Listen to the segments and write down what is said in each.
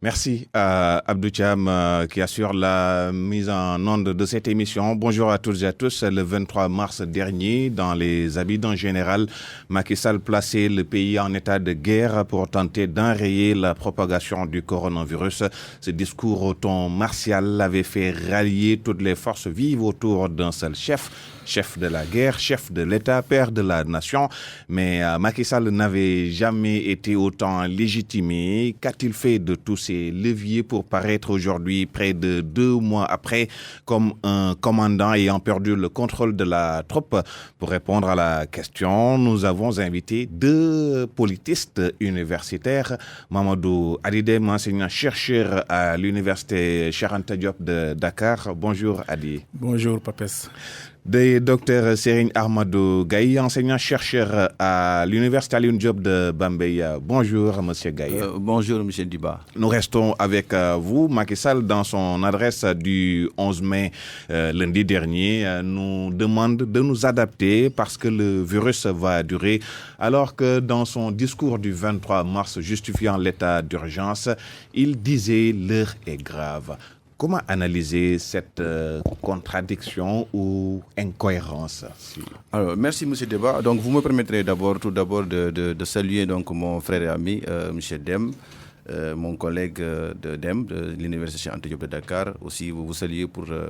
Merci à Abdou Thiam qui assure la mise en onde de cette émission. Bonjour à toutes et à tous. Le 23 mars dernier, dans les Abidjan général, Macky Sall plaçait le pays en état de guerre pour tenter d'enrayer la propagation du coronavirus. Ce discours au ton martial avait fait rallier toutes les forces vives autour d'un seul chef de la guerre, chef de l'État, père de la nation. Mais Macky Sall n'avait jamais été autant légitimé. Qu'a-t-il fait de tous ces leviers pour paraître aujourd'hui, près de 2 mois après, comme un commandant ayant perdu le contrôle de la troupe? Pour répondre à la question, nous avons invité 2 politistes universitaires. Mamadou Adidem, enseignant-chercheur à l'université Cheikh Anta Diop de Dakar. Bonjour Adi. Bonjour Papes. Dr Serigne Ahmadou Gaye, enseignant-chercheur à l'université Alioune Diop de Bambey. Bonjour Monsieur Gaye. Bonjour Monsieur Diba. Nous restons avec vous. Macky Sall, dans son adresse du 11 mai lundi dernier, nous demande de nous adapter parce que le virus va durer, alors que dans son discours du 23 mars justifiant l'état d'urgence, il disait l'heure est grave. Comment analyser cette contradiction ou incohérence? Alors, merci M. Deba. Donc, vous me permettrez tout d'abord de saluer donc, mon frère et ami, M. Dem, mon collègue de Dem, de l'Université Cheikh Anta Diop de Dakar. Aussi, vous saluer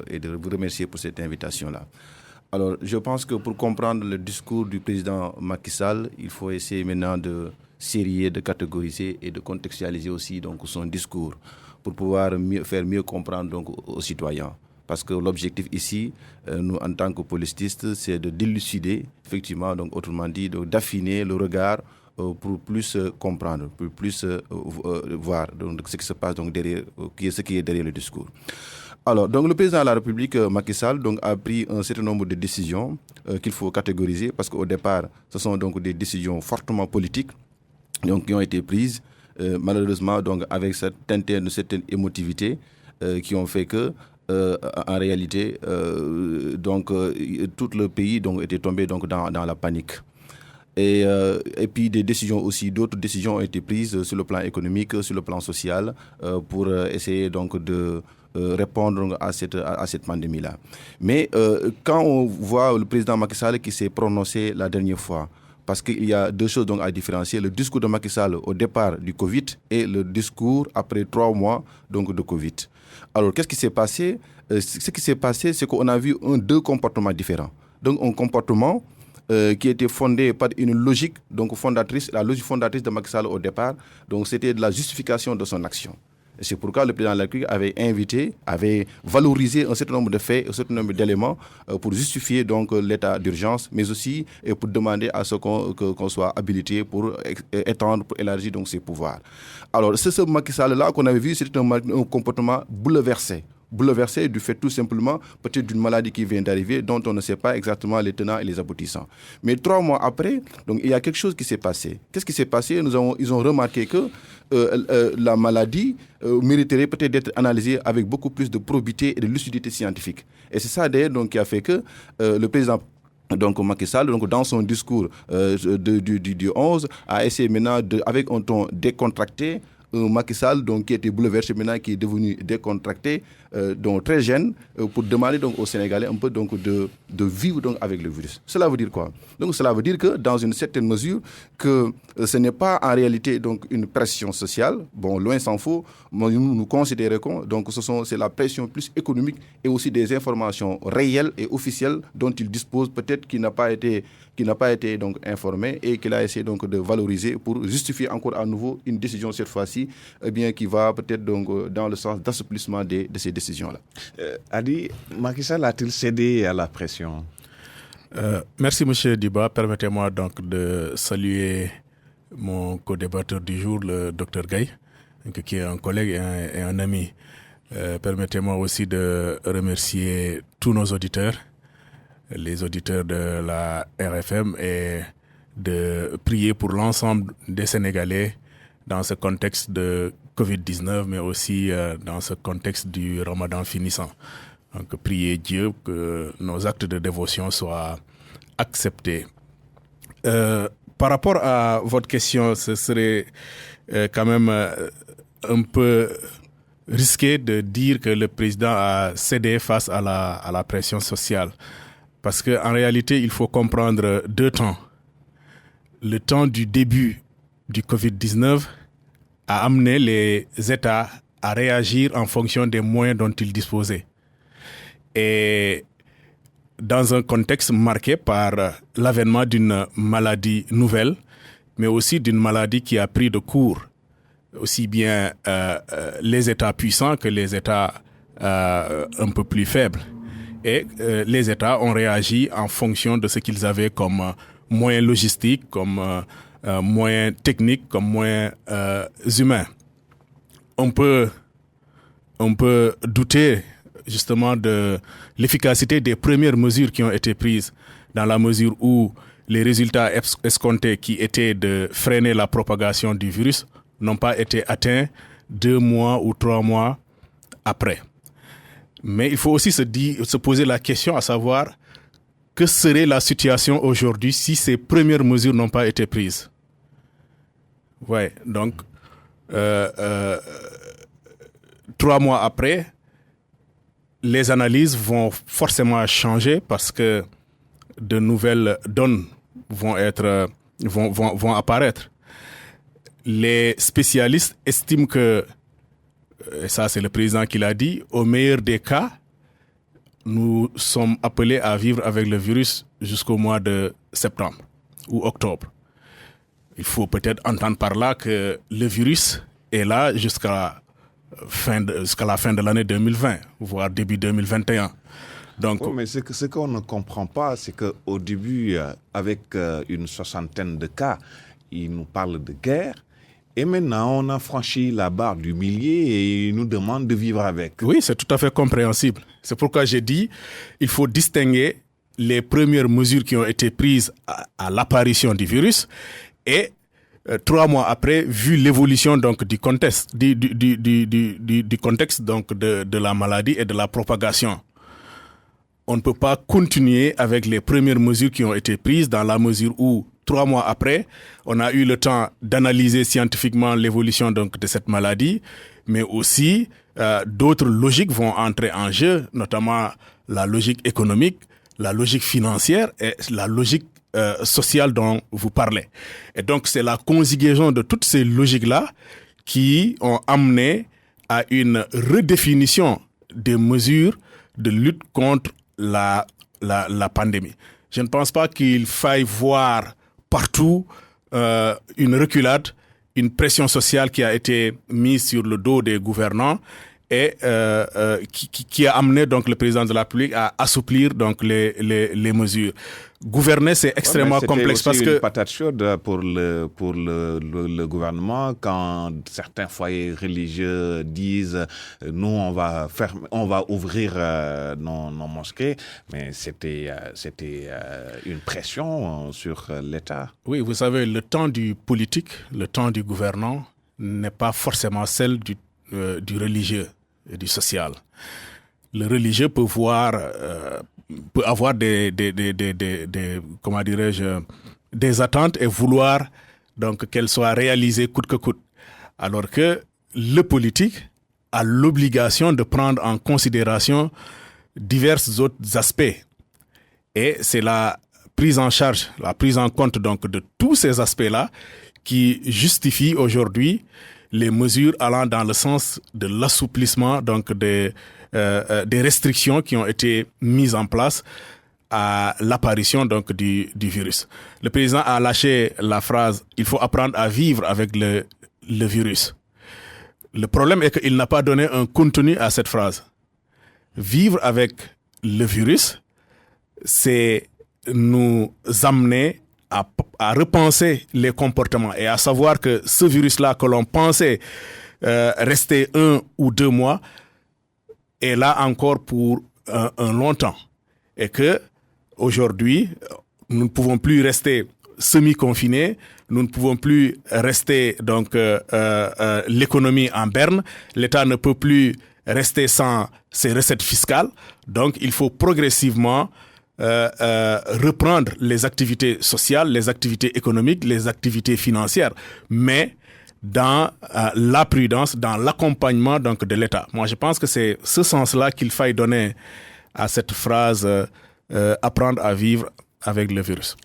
et de vous remercier pour cette invitation-là. Alors, je pense que pour comprendre le discours du président Macky Sall, il faut essayer maintenant de sérier, de catégoriser et de contextualiser aussi donc, son discours, pour pouvoir faire mieux comprendre donc, aux citoyens. Parce que l'objectif ici, nous en tant que politistes, c'est de d'élucider, effectivement, donc, autrement dit, d'affiner le regard pour plus comprendre, pour plus voir donc, ce qui se passe donc, derrière, ce qui est derrière le discours. Alors, donc, le président de la République, Macky Sall, donc, a pris un certain nombre de décisions qu'il faut catégoriser, parce qu'au départ, ce sont donc des décisions fortement politiques donc, qui ont été prises. Malheureusement, donc, avec cette certaine émotivité qui ont fait que, en réalité, tout le pays donc, était tombé donc, dans la panique. Et puis d'autres décisions ont été prises sur le plan économique, sur le plan social, pour essayer donc, de répondre à cette pandémie-là. Mais quand on voit le président Macky Sall qui s'est prononcé la dernière fois, parce qu'il y a 2 choses donc à différencier, le discours de Macky Sall au départ du Covid et le discours après 3 mois donc, de Covid. Alors, qu'est-ce qui s'est passé? Ce qui s'est passé, c'est qu'on a vu 2 comportements différents. Donc, un comportement qui était fondé par une logique donc fondatrice, la logique fondatrice de Macky Sall au départ, donc c'était de la justification de son action. Et c'est pourquoi le président de la République avait valorisé un certain nombre de faits, un certain nombre d'éléments pour justifier donc l'état d'urgence, mais aussi pour demander à ce qu'on soit habilité pour étendre, pour élargir donc ses pouvoirs. Alors, ce Macky Sall-là qu'on avait vu, c'était un comportement bouleversé du fait tout simplement peut-être d'une maladie qui vient d'arriver dont on ne sait pas exactement les tenants et les aboutissants. Mais 3 mois après, donc, il y a quelque chose qui s'est passé. Qu'est-ce qui s'est passé? Ils ont remarqué que la maladie mériterait peut-être d'être analysée avec beaucoup plus de probité et de lucidité scientifique. Et c'est ça d'ailleurs donc, qui a fait que le président donc Macky Sall, donc, dans son discours du 11, a essayé maintenant, avec un ton décontracté, Macky Sall donc, qui était bouleversé maintenant, qui est devenu décontracté, donc très jeune, pour demander donc, aux Sénégalais un peu donc, de vivre donc, avec le virus. Cela veut dire quoi? Donc cela veut dire que dans une certaine mesure, que ce n'est pas en réalité donc, une pression sociale, bon loin s'en faut, nous considérons que donc, c'est la pression plus économique et aussi des informations réelles et officielles dont il dispose peut-être qui n'a pas été donc informé et qu'il a essayé donc de valoriser pour justifier encore à nouveau une décision cette fois-ci qui va peut-être donc dans le sens d'assouplissement de ces décisions-là. Adi, Macky Sall a-t-il cédé à la pression? Merci M. Diba. Permettez-moi donc de saluer mon co-débatteur du jour, le Dr Gaye, qui est un collègue et un ami. Permettez-moi aussi de remercier tous nos auditeurs, les auditeurs de la RFM, et de prier pour l'ensemble des Sénégalais dans ce contexte de Covid-19, mais aussi dans ce contexte du Ramadan finissant. Donc, priez Dieu que nos actes de dévotion soient acceptés. Par rapport à votre question, ce serait quand même un peu risqué de dire que le président a cédé face à la pression sociale. Parce qu'en réalité, il faut comprendre 2 temps. Le temps du début du Covid-19 a amené les États à réagir en fonction des moyens dont ils disposaient. Et dans un contexte marqué par l'avènement d'une maladie nouvelle, mais aussi d'une maladie qui a pris de court aussi bien les États puissants que les États un peu plus faibles. Et les États ont réagi en fonction de ce qu'ils avaient comme moyens logistiques, comme moyens techniques, comme moyens humains. On peut douter justement de l'efficacité des premières mesures qui ont été prises, dans la mesure où les résultats escomptés qui étaient de freiner la propagation du virus n'ont pas été atteints 2 mois ou 3 mois après. Mais il faut aussi se poser la question à savoir que serait la situation aujourd'hui si ces premières mesures n'ont pas été prises. Ouais, donc 3 mois après, les analyses vont forcément changer parce que de nouvelles donnes vont apparaître. Les spécialistes estiment que, et ça c'est le président qui l'a dit, au meilleur des cas, nous sommes appelés à vivre avec le virus jusqu'au mois de septembre ou octobre. Il faut peut-être entendre par là que le virus est là jusqu'à la fin de l'année 2020, voire début 2021. Donc, mais ce qu'on ne comprend pas, c'est qu'au début, avec une 60aine de cas, il nous parle de guerre. Et maintenant, on a franchi la barre du millier et il nous demande de vivre avec. Oui, c'est tout à fait compréhensible. C'est pourquoi j'ai dit qu'il faut distinguer les premières mesures qui ont été prises à l'apparition du virus et 3 mois après, vu l'évolution donc du contexte, du contexte donc de la maladie et de la propagation. On ne peut pas continuer avec les premières mesures qui ont été prises dans la mesure où 3 mois après, on a eu le temps d'analyser scientifiquement l'évolution donc de cette maladie, mais aussi d'autres logiques vont entrer en jeu, notamment la logique économique, la logique financière et la logique sociale dont vous parlez. Et donc, c'est la conjugaison de toutes ces logiques-là qui ont amené à une redéfinition des mesures de lutte contre la pandémie. Je ne pense pas qu'il faille voir partout une reculade, une pression sociale qui a été mise sur le dos des gouvernants et qui a amené donc le président de la République à assouplir donc les mesures. Gouverner, c'est extrêmement complexe parce que une patate chaude pour le gouvernement quand certains foyers religieux disent nous on va ouvrir nos mosquées, mais c'était une pression sur l'État. Oui, vous savez, le temps du politique, le temps du gouvernant n'est pas forcément celle du religieux et du social. Le religieux peut avoir des attentes et vouloir donc qu'elles soient réalisées coûte que coûte. Alors que le politique a l'obligation de prendre en considération divers autres aspects. Et c'est la prise en charge, la prise en compte donc de tous ces aspects-là qui justifie aujourd'hui les mesures allant dans le sens de l'assouplissement donc des restrictions qui ont été mises en place à l'apparition donc du virus. Le président a lâché la phrase « il faut apprendre à vivre avec le virus ». Le problème est qu'il n'a pas donné un contenu à cette phrase. Vivre avec le virus, c'est nous amener à repenser les comportements et à savoir que ce virus-là que l'on pensait rester 1 ou 2 mois est là encore pour un long temps. Et que aujourd'hui, nous ne pouvons plus rester semi-confinés, nous ne pouvons plus rester donc l'économie en berne, l'État ne peut plus rester sans ses recettes fiscales, donc il faut progressivement reprendre les activités sociales, les activités économiques, les activités financières, mais dans la prudence, dans l'accompagnement donc de l'État. Moi, je pense que c'est ce sens-là qu'il faille donner à cette phrase apprendre à vivre avec le virus.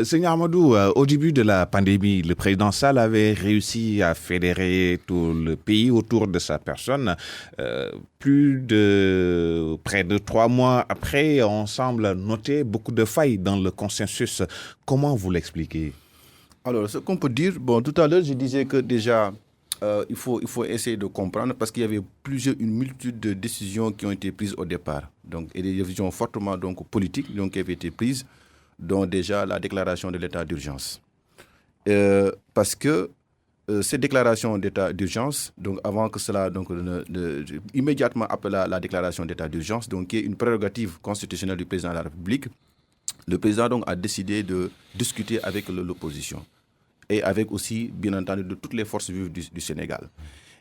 Seigneur Amadou, au début de la pandémie, le président Sall avait réussi à fédérer tout le pays autour de sa personne. Près de 3 mois après, on semble noter beaucoup de failles dans le consensus. Comment vous l'expliquez? Alors, ce qu'on peut dire, tout à l'heure, je disais que déjà, il faut essayer de comprendre parce qu'il y avait une multitude de décisions qui ont été prises au départ. Donc, et des décisions fortement politiques qui avaient été prises, dont déjà la déclaration de l'état d'urgence. Parce que cette déclaration d'état d'urgence, donc avant que cela, immédiatement après la déclaration d'état d'urgence, donc qui est une prérogative constitutionnelle du président de la République, le président donc a décidé de discuter avec l'opposition et avec aussi, bien entendu, de toutes les forces vives du Sénégal.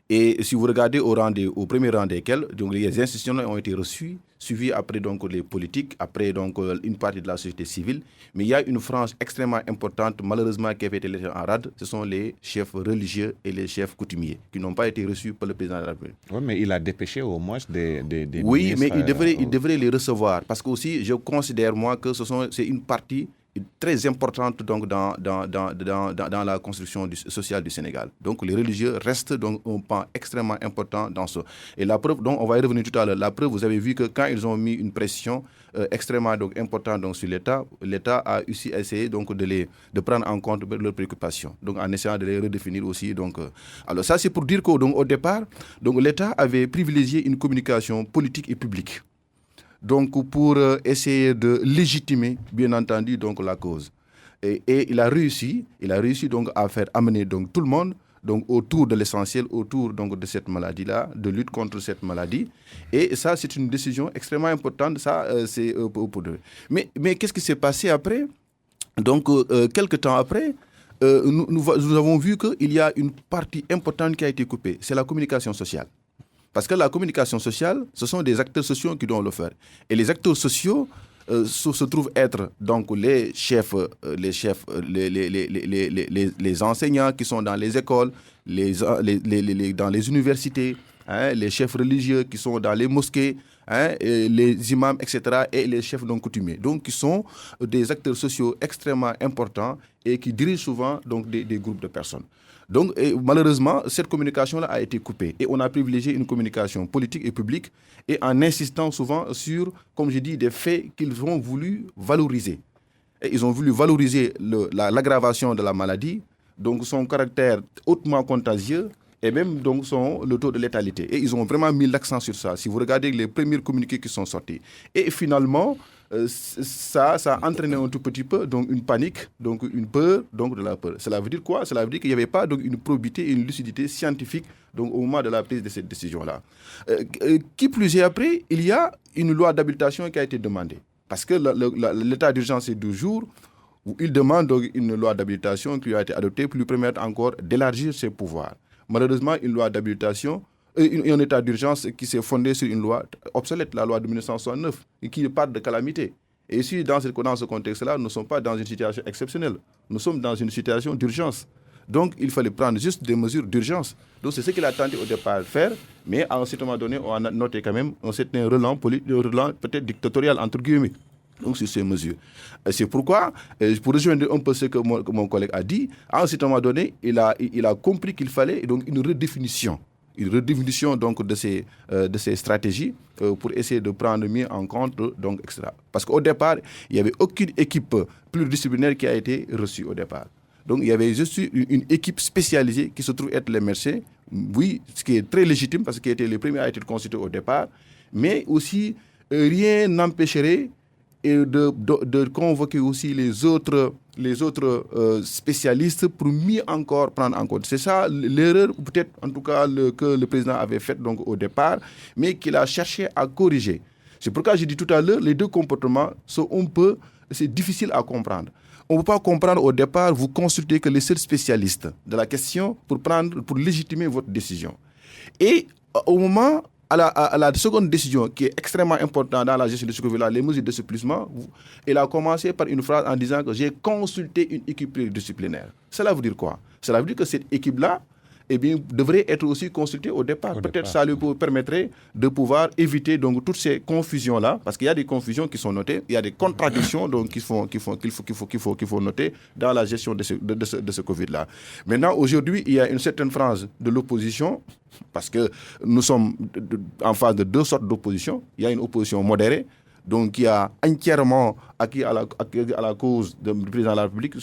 Et si vous regardez au premier rang desquels, donc les institutions ont été reçues, suivies après donc les politiques, après donc une partie de la société civile. Mais il y a une frange extrêmement importante, malheureusement, qui avait été laissée en rade. Ce sont les chefs religieux et les chefs coutumiers qui n'ont pas été reçus par le président de la République. Oui, mais il a dépêché au moins des oui, ministres, mais il devrait les recevoir. Parce que aussi, je considère, moi, que c'est une partie très importante donc, dans la construction sociale du Sénégal. Donc les religieux restent donc un pan extrêmement important dans ce. Et la preuve, donc on va y revenir tout à l'heure, la preuve, vous avez vu que quand ils ont mis une pression extrêmement donc, importante donc, sur l'État, l'État a aussi essayé donc, de prendre en compte leurs préoccupations, donc en essayant de les redéfinir aussi. Donc, alors ça c'est pour dire qu'au départ, donc, l'État avait privilégié une communication politique et publique. Donc pour essayer de légitimer, bien entendu, donc la cause. Et il a réussi donc à faire amener donc tout le monde donc autour de l'essentiel, autour donc de cette maladie-là, de lutte contre cette maladie. Et ça, c'est une décision extrêmement importante. Ça, c'est pour deux. Mais qu'est-ce qui s'est passé après? Donc quelques temps après, nous avons vu qu'il y a une partie importante qui a été coupée. C'est la communication sociale. Parce que la communication sociale, ce sont des acteurs sociaux qui doivent le faire. Et les acteurs sociaux se trouvent être donc les chefs, les enseignants qui sont dans les écoles, dans les universités, les chefs religieux qui sont dans les mosquées, et les imams, etc., et les chefs non coutumiers. Donc, qui sont des acteurs sociaux extrêmement importants et qui dirigent souvent donc, des groupes de personnes. Donc, malheureusement, cette communication-là a été coupée et on a privilégié une communication politique et publique et en insistant souvent sur, comme je dis, des faits qu'ils ont voulu valoriser. Et ils ont voulu valoriser l'aggravation de la maladie, donc son caractère hautement contagieux et même donc le taux de létalité. Et ils ont vraiment mis l'accent sur ça. Si vous regardez les premiers communiqués qui sont sortis. Et finalement, ça a entraîné un tout petit peu donc une panique, donc une peur, donc de la peur. Cela veut dire quoi? Cela veut dire qu'il n'y avait pas donc une probité et une lucidité scientifique donc au moment de la prise de cette décision-là. Qui plus est après, il y a une loi d'habilitation qui a été demandée. Parce que l'état d'urgence est 12 jours, où il demande donc une loi d'habilitation qui a été adoptée pour lui permettre encore d'élargir ses pouvoirs. Malheureusement, une loi d'habilitation, un état d'urgence qui s'est fondé sur une loi obsolète, la loi de 1969, et qui parle de calamité. Et ici, dans ce contexte-là, nous ne sommes pas dans une situation exceptionnelle. Nous sommes dans une situation d'urgence. Donc, il fallait prendre juste des mesures d'urgence. Donc, c'est ce qu'il a tenté au départ de faire. Mais à un certain moment donné, on a noté quand même un certain relent peut-être dictatorial, entre guillemets. Donc, sur ces mesures. Et c'est pourquoi, pour rejoindre un peu ce que mon collègue a dit, à un certain moment donné, il a compris qu'il fallait donc une redéfinition donc de ces stratégies pour essayer de prendre mieux en compte donc etc. Parce qu'au départ, il n'y avait aucune équipe pluridisciplinaire qui a été reçue au départ. Donc il y avait juste une équipe spécialisée qui se trouve être les médecins, oui, ce qui est très légitime parce qu'ils étaient les premiers à être constitués au départ, mais aussi rien n'empêcherait de convoquer aussi les autres spécialistes pour mieux encore prendre en compte. C'est ça l'erreur, peut-être en tout cas que le président avait faite donc au départ, mais qu'il a cherché à corriger. C'est pourquoi j'ai dit tout à l'heure, les deux comportements c'est difficile à comprendre. On ne peut pas comprendre au départ, vous consultez que les seuls spécialistes de la question pour légitimer votre décision. Et au moment à la seconde décision, qui est extrêmement importante dans la gestion de ce Covid-là, les mesures de supplément, il a commencé par une phrase en disant que j'ai consulté une équipe pluridisciplinaire. Cela veut dire quoi? Cela veut dire que cette équipe-là eh bien, devrait être aussi consulté au départ. Peut-être ça lui permettrait de pouvoir éviter donc toutes ces confusions-là, parce qu'il y a des confusions qui sont notées, il y a des contradictions donc qu'il faut noter dans la gestion de ce Covid-là. Maintenant, aujourd'hui, il y a une certaine frange de l'opposition, parce que nous sommes en phase de deux sortes d'opposition. Il y a une opposition modérée, donc qui a entièrement acquis à la cause du président de la République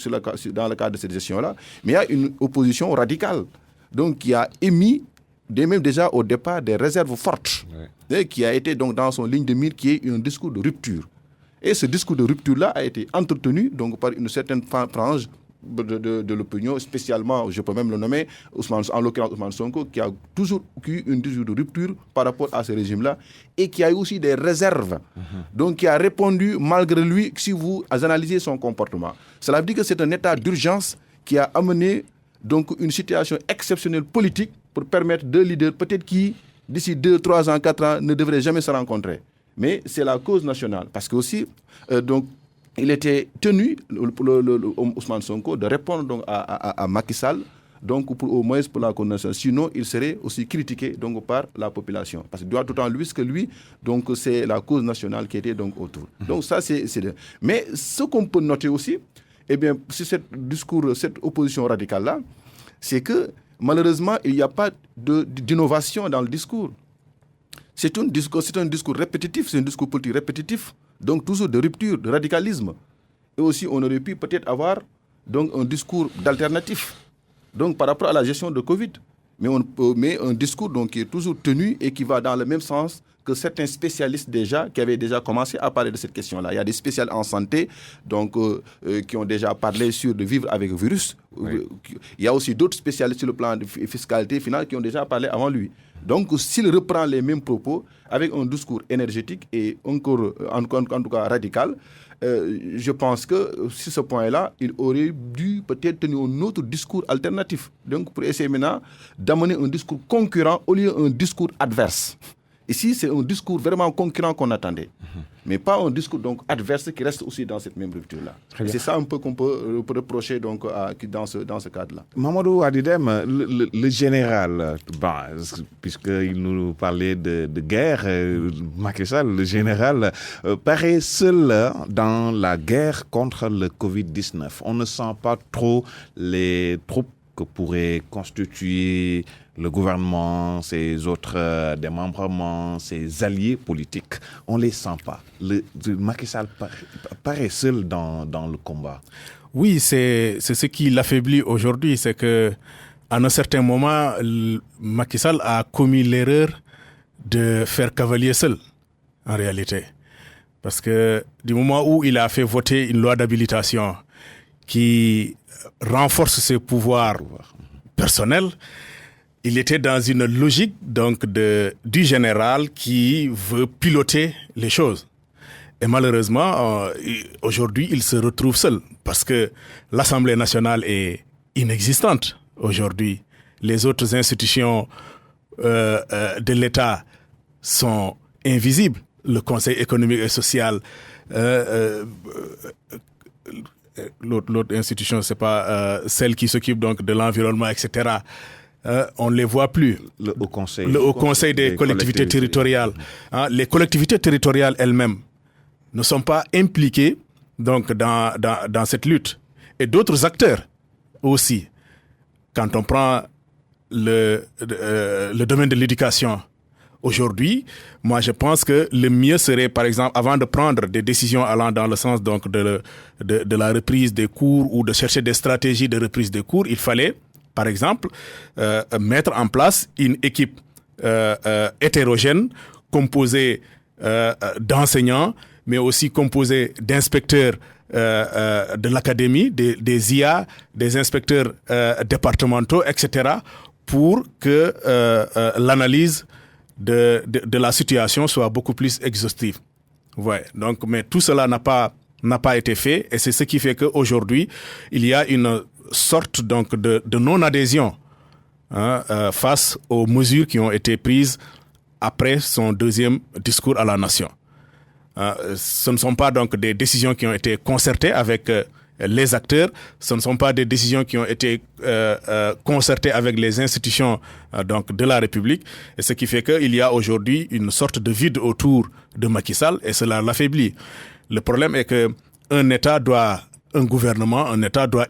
dans le cadre de cette gestion-là. Mais il y a une opposition radicale, donc qui a émis même déjà au départ des réserves fortes, et qui a été donc dans son ligne de mire qui est un discours de rupture. Et ce discours de rupture-là a été entretenu donc par une certaine frange de l'opinion, spécialement, je peux même le nommer, en l'occurrence Ousmane Sonko, qui a toujours eu une discours de rupture par rapport à ce régime-là et qui a eu aussi des réserves. Donc qui a répondu malgré lui si vous analysez son comportement. Cela veut dire que c'est un état d'urgence qui a amené donc une situation exceptionnelle politique pour permettre deux leaders, peut-être qui, d'ici 2, 3 ans, 4 ans, ne devraient jamais se rencontrer. Mais c'est la cause nationale. Parce que aussi, donc, il était tenu, Ousmane Sonko, de répondre donc à Macky Sall, donc au moins pour la condamnation. Sinon, il serait aussi critiqué donc, par la population. Parce qu'il doit tout en lui, que lui, donc c'est la cause nationale qui était donc autour. Donc ça, c'est... Mais ce qu'on peut noter aussi, eh bien, sur cette opposition radicale-là, c'est que malheureusement, il n'y a pas d'innovation dans le discours. C'est un discours répétitif, c'est un discours politique répétitif, donc toujours de rupture, de radicalisme. Et aussi, on aurait pu peut-être avoir donc, un discours d'alternatif, donc par rapport à la gestion de Covid. Mais un discours donc, qui est toujours tenu et qui va dans le même sens que certains spécialistes qui avaient déjà commencé à parler de cette question-là. Il y a des spécialistes en santé donc, qui ont déjà parlé sur de vivre avec le virus. Oui. Il y a aussi d'autres spécialistes sur le plan de fiscalité finale qui ont déjà parlé avant lui. Donc, s'il reprend les mêmes propos avec un discours énergétique et encore, en tout cas radical, je pense que sur ce point-là, il aurait dû peut-être tenir un autre discours alternatif. Donc, pour essayer maintenant d'amener un discours concurrent au lieu d'un discours adverse. Ici, c'est un discours vraiment concurrent qu'on attendait, mais pas un discours donc adverse qui reste aussi dans cette même rupture-là. C'est ça un peu qu'on peut reprocher donc, dans ce cadre-là. Mamadou Adidem, le général, puisqu'il nous parlait de guerre, Macky Sall, le général, paraît seul dans la guerre contre le Covid-19. On ne sent pas trop les troupes que pourrait constituer le gouvernement, ses autres démembrements, ses alliés politiques. On ne les sent pas. Macky Sall paraît seul dans le combat. Oui, c'est ce qui l'affaiblit aujourd'hui. C'est qu'à un certain moment, Macky Sall a commis l'erreur de faire cavalier seul, en réalité. Parce que du moment où il a fait voter une loi d'habilitation qui renforce ses pouvoirs personnels, il était dans une logique donc du général qui veut piloter les choses. Et malheureusement, aujourd'hui, il se retrouve seul parce que l'Assemblée nationale est inexistante aujourd'hui. Les autres institutions de l'État sont invisibles. Le Conseil économique et social, l'autre institution, c'est pas celle qui s'occupe donc de l'environnement, etc. On ne les voit plus. Le Haut Conseil des collectivités territoriales. Les collectivités territoriales elles-mêmes ne sont pas impliquées donc, dans cette lutte. Et d'autres acteurs aussi. Quand on prend le domaine de l'éducation, aujourd'hui, moi je pense que le mieux serait, par exemple, avant de prendre des décisions allant dans le sens donc, de la reprise des cours ou de chercher des stratégies de reprise des cours, il fallait, par exemple, mettre en place une équipe hétérogène composée d'enseignants, mais aussi composée d'inspecteurs de l'académie, des IA, des inspecteurs départementaux, etc., pour que l'analyse de la situation soit beaucoup plus exhaustive. Ouais. Donc, mais tout cela n'a pas été fait, et c'est ce qui fait qu'aujourd'hui, il y a une sorte donc de non-adhésion face aux mesures qui ont été prises après son deuxième discours à la nation. Ce ne sont pas donc des décisions qui ont été concertées avec les acteurs. Ce ne sont pas des décisions qui ont été concertées avec les institutions donc de la République. Et ce qui fait qu'il y a aujourd'hui une sorte de vide autour de Macky Sall et cela l'affaiblit. Le problème est que un État doit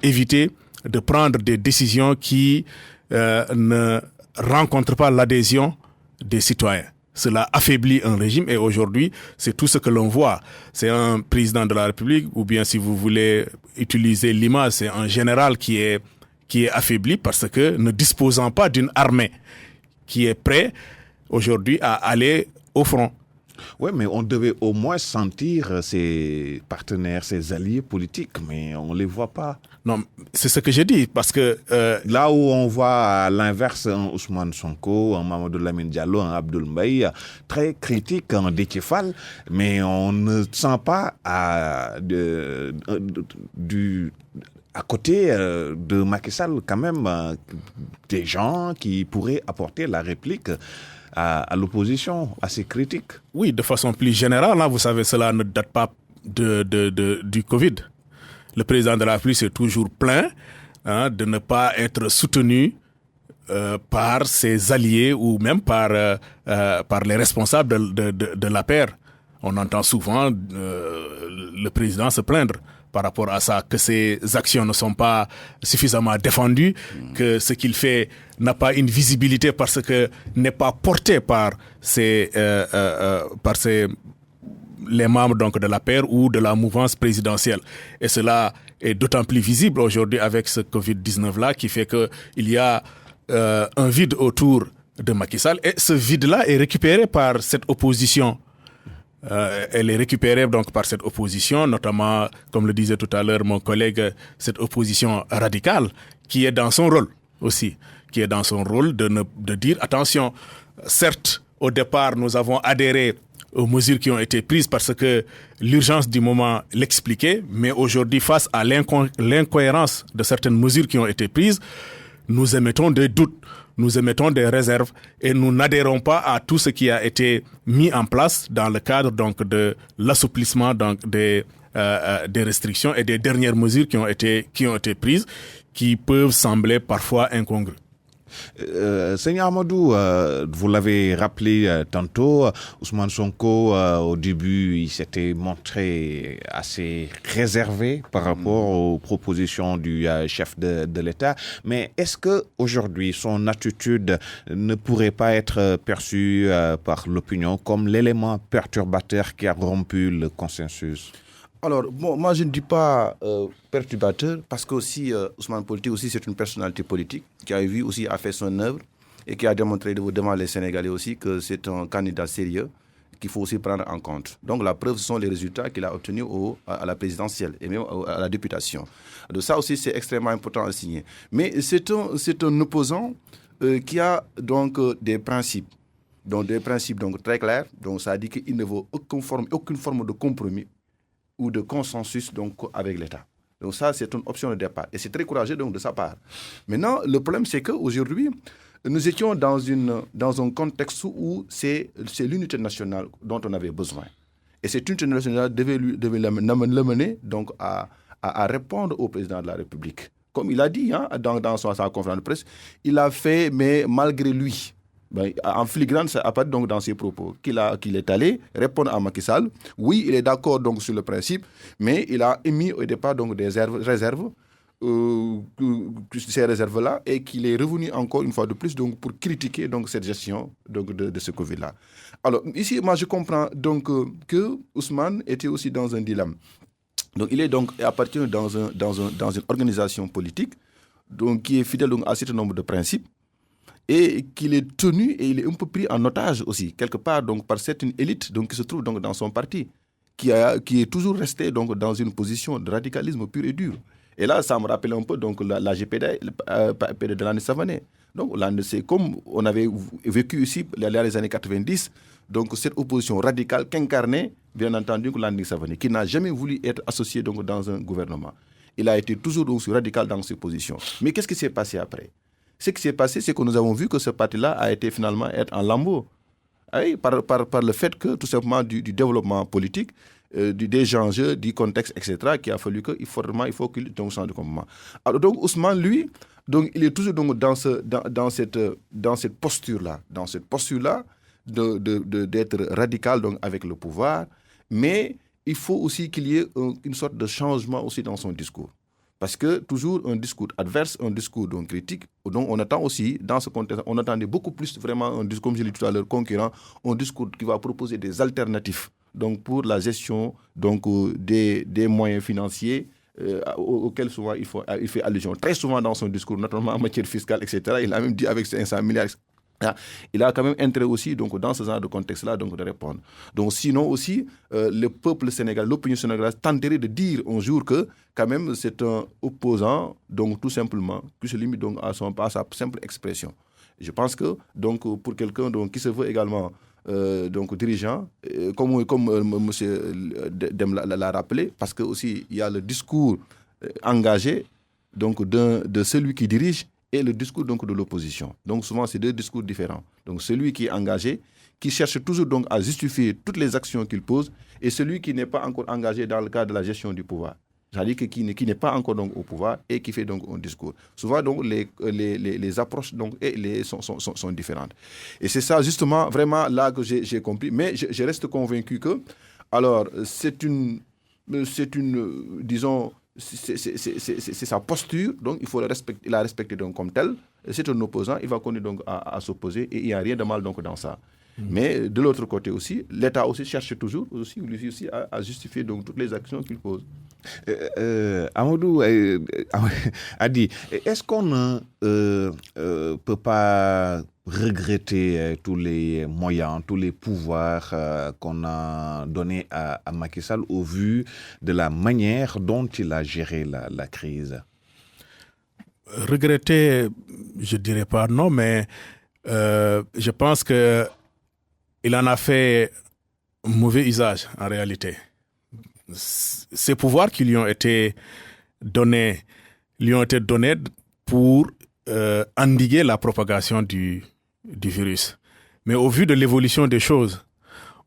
éviter de prendre des décisions qui ne rencontrent pas l'adhésion des citoyens. Cela affaiblit un régime et aujourd'hui, c'est tout ce que l'on voit. C'est un président de la République ou bien si vous voulez utiliser l'image, c'est un général qui est affaibli parce que ne disposant pas d'une armée qui est prêt aujourd'hui à aller au front. Oui, mais on devait au moins sentir ses partenaires, ses alliés politiques, mais on ne les voit pas. Non, c'est ce que j'ai dit, parce que... Là où on voit à l'inverse un Ousmane Sonko, un Mamadou Lamine Diallo, un Abdoul Mbaye, très critique, un Déthié Fall, mais on ne sent pas à côté de Macky Sall quand même des gens qui pourraient apporter la réplique à l'opposition, à ces critiques. Oui, de façon plus générale, vous savez, cela ne date pas du Covid. Le président de la République s'est toujours plaint de ne pas être soutenu par ses alliés ou même par les responsables de l'APR. On entend souvent le président se plaindre par rapport à ça, que ses actions ne sont pas suffisamment défendues, que ce qu'il fait n'a pas une visibilité parce que n'est pas porté par les membres donc de la paire ou de la mouvance présidentielle. Et cela est d'autant plus visible aujourd'hui avec ce Covid-19-là qui fait qu'il y a un vide autour de Macky Sall. Et ce vide-là est récupéré par cette opposition. Elle est récupérée donc par cette opposition, notamment, comme le disait tout à l'heure mon collègue, cette opposition radicale qui est dans son rôle aussi, qui est dans son rôle de dire attention, certes, au départ, nous avons adhéré aux mesures qui ont été prises parce que l'urgence du moment l'expliquait, mais aujourd'hui, face à l'incohérence de certaines mesures qui ont été prises, nous émettons des doutes. Nous émettons des réserves et nous n'adhérons pas à tout ce qui a été mis en place dans le cadre donc de l'assouplissement donc des restrictions et des dernières mesures qui ont été prises, qui peuvent sembler parfois incongrues. Seigneur Amadou, vous l'avez rappelé tantôt, Ousmane Sonko, au début, il s'était montré assez réservé par rapport aux propositions du chef de l'État. Mais est-ce qu'aujourd'hui, son attitude ne pourrait pas être perçue par l'opinion comme l'élément perturbateur qui a rompu le consensus ? Alors, moi je ne dis pas perturbateur parce que aussi Ousmane Politique aussi c'est une personnalité politique qui a fait son œuvre et qui a démontré devant les Sénégalais aussi que c'est un candidat sérieux qu'il faut aussi prendre en compte. Donc la preuve, ce sont les résultats qu'il a obtenus à la présidentielle et même à la députation. Donc ça aussi c'est extrêmement important à signer. Mais c'est un opposant qui a donc des principes. Donc des principes donc, très clairs. Donc ça dit qu'il ne veut aucune forme de compromis ou de consensus donc, avec l'État. Donc ça, c'est une option de départ. Et c'est très courageux donc, de sa part. Maintenant, le problème, c'est qu'aujourd'hui, nous étions dans un contexte où c'est l'unité nationale dont on avait besoin. Et cette unité nationale devait le mener donc, à répondre au président de la République. Comme il a dit dans sa conférence de presse, il a fait, mais malgré lui. En filigrane, ça apparaît donc dans ses propos qu'il est allé répondre à Macky Sall. Oui, il est d'accord donc sur le principe, mais il a émis au départ donc des réserves, ces réserves-là, et qu'il est revenu encore une fois de plus donc pour critiquer donc cette gestion donc de ce Covid-là. Alors ici, moi je comprends donc que Ousmane était aussi dans un dilemme. Donc il est donc appartient dans une organisation politique donc qui est fidèle donc à un certain nombre de principes. Et qu'il est tenu et il est un peu pris en otage aussi, quelque part donc, par certaines élites donc, qui se trouvent donc, dans son parti, qui est toujours resté donc, dans une position de radicalisme pur et dur. Et là, ça me rappelle un peu donc, la GPD de l'année Savané. Donc, c'est comme on avait vécu ici les années 90, donc cette opposition radicale qu'incarnait, bien entendu, l'année Savané, qui n'a jamais voulu être associé donc, dans un gouvernement. Il a été toujours donc, radical dans ses positions. Mais qu'est-ce qui s'est passé après ? Ce qui s'est passé, c'est que nous avons vu que ce parti-là a été finalement en lambeaux. Par le fait que, tout simplement, du développement politique, des enjeux, du contexte, etc., qu'il a fallu qu'il faut qu'il change de comportement. Alors donc Ousmane, lui, donc, il est toujours donc, dans cette posture-là, d'être radical donc, avec le pouvoir, mais il faut aussi qu'il y ait une sorte de changement aussi dans son discours. Parce que toujours un discours adverse, un discours donc critique, donc on attend aussi, dans ce contexte, on attendait beaucoup plus vraiment un discours, comme je l'ai dit tout à l'heure, concurrent, un discours qui va proposer des alternatives donc, pour la gestion donc, des moyens financiers auxquels souvent il fait allusion. Très souvent dans son discours, notamment en matière fiscale, etc., il a même dit avec 500 milliards, il a quand même intérêt aussi, donc, dans ce genre de contexte-là, donc, de répondre. Donc, sinon aussi, le peuple sénégalais, l'opinion sénégalaise tenterait de dire un jour que, quand même, c'est un opposant, donc, tout simplement, qui se limite donc, à sa simple expression. Je pense que, donc, pour quelqu'un donc, qui se veut également donc, dirigeant, comme M. Dem l'a rappelé, parce que aussi il y a le discours engagé donc, de celui qui dirige, et le discours donc, de l'opposition. Donc souvent, c'est deux discours différents. Donc celui qui est engagé, qui cherche toujours donc, à justifier toutes les actions qu'il pose, et celui qui n'est pas encore engagé dans le cadre de la gestion du pouvoir. C'est-à-dire qui n'est pas encore donc, au pouvoir et qui fait donc un discours. Souvent, donc, les approches donc, sont différentes. Et c'est ça, justement, vraiment là que j'ai compris. Mais je reste convaincu que, alors, c'est une disons, c'est sa posture, donc il faut la respecter donc comme telle. C'est un opposant, il va continuer donc à s'opposer et il n'y a rien de mal donc dans ça. Mais de l'autre côté aussi, l'État aussi cherche toujours aussi, lui aussi à justifier donc toutes les actions qu'il pose. Amadou a dit, est-ce qu'on ne peut pas regretter tous les moyens, tous les pouvoirs qu'on a donnés à Macky Sall au vu de la manière dont il a géré la crise? Regretter, je ne dirais pas non, mais je pense qu'il en a fait un mauvais usage en réalité. Ces pouvoirs qui lui ont été donnés pour endiguer la propagation du virus. Mais au vu de l'évolution des choses,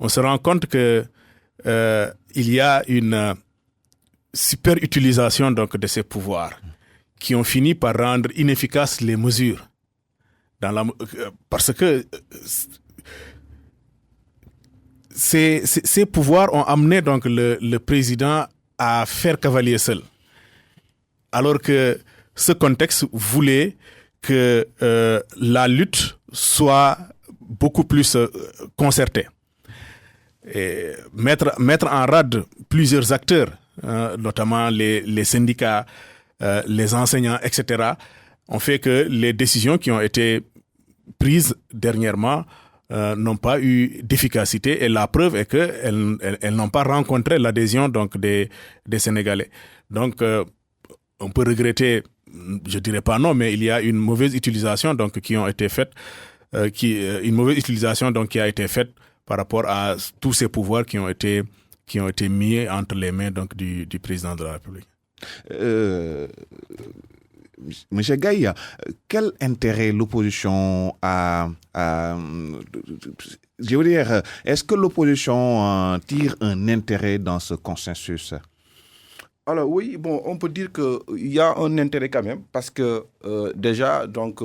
on se rend compte que il y a une super utilisation donc, de ces pouvoirs qui ont fini par rendre inefficaces les mesures. Parce que ces pouvoirs ont amené donc, le président à faire cavalier seul. Alors que ce contexte voulait que la lutte soit beaucoup plus concertée. Et mettre en rade plusieurs acteurs, notamment les syndicats, les enseignants, etc., ont fait que les décisions qui ont été prises dernièrement n'ont pas eu d'efficacité. Et la preuve est qu'elles n'ont pas rencontré l'adhésion donc, des Sénégalais. Donc, on peut regretter, je dirais pas non, mais il y a une mauvaise utilisation donc, qui a été faite par rapport à tous ces pouvoirs qui ont été mis entre les mains donc, du président de la République. Monsieur Gaye, quel intérêt l'opposition a je veux dire, est-ce que l'opposition tire un intérêt dans ce consensus? Alors oui, bon, on peut dire qu'il y a un intérêt quand même, parce que déjà, donc,